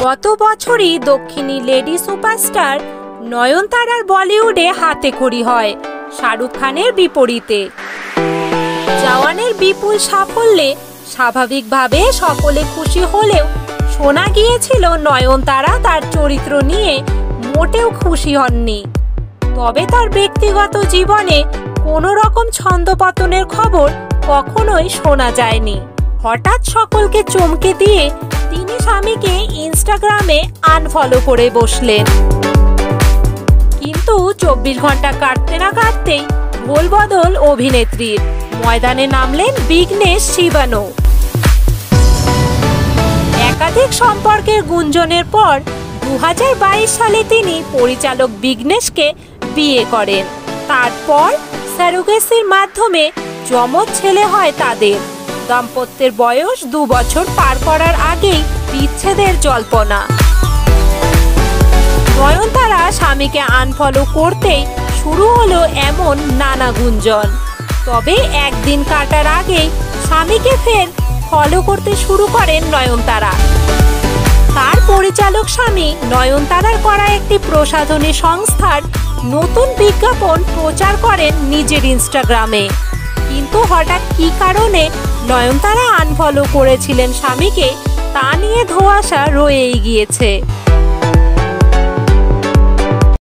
গত বছরই দক্ষিণী লেডি সুপারস্টার নয়নতারার বলিউডে হাতেখড়ি হয় শাহরুখ খানের বিপরীতে। জওয়ানের বিপুল সাফল্যে স্বাভাবিকভাবে সকলে খুশি হলেও শোনা গিয়েছিল নয়নতারা তার চরিত্র নিয়ে মোটেও খুশি হননি। তবে তার ব্যক্তিগত জীবনে কোনো রকম ছন্দপতনের খবর কখনোই শোনা যায়নি। হঠাৎ সকলকে চমকে দিয়ে তিনি স্বামীকে ইনস্টাগ্রামে আনফলো করে বসলেন। কিন্তু 24 ঘন্টা কাটতে না কাটতেই গোলবদল অভিনেত্রীর, ময়দানে নামলেন বিঘ্নেশ শিবানো। একাধিক সম্পর্কের গুঞ্জনের পর 2022 সালে তিনি পরিচালক বিঘ্নেশকে বিয়ে করেন। তারপর স্যারোগেসির মাধ্যমে যমজ ছেলে হয় তাদের। দাম্পত্যের বয়স 2 বছর পার করার আগেই বিচ্ছেদের জল্পনা। নয়নতারা স্বামীকে আনফলো করতেই শুরু হলো এমন নানা গুঞ্জন। তবে একদিন কাটার আগেই স্বামীকে ফের ফলো করতে শুরু করেন নয়নতারা। তার পরিচালক স্বামী নয়নতারার করা একটি প্রসাধনী সংস্থার নতুন বিজ্ঞাপন প্রচার করেন নিজের ইনস্টাগ্রামে। কিন্তু হঠাৎ কী কারণে নয়নতারা আনফলো করেছিলেন স্বামীকে তা নিয়ে ধোঁয়াশা রয়েই গিয়েছে।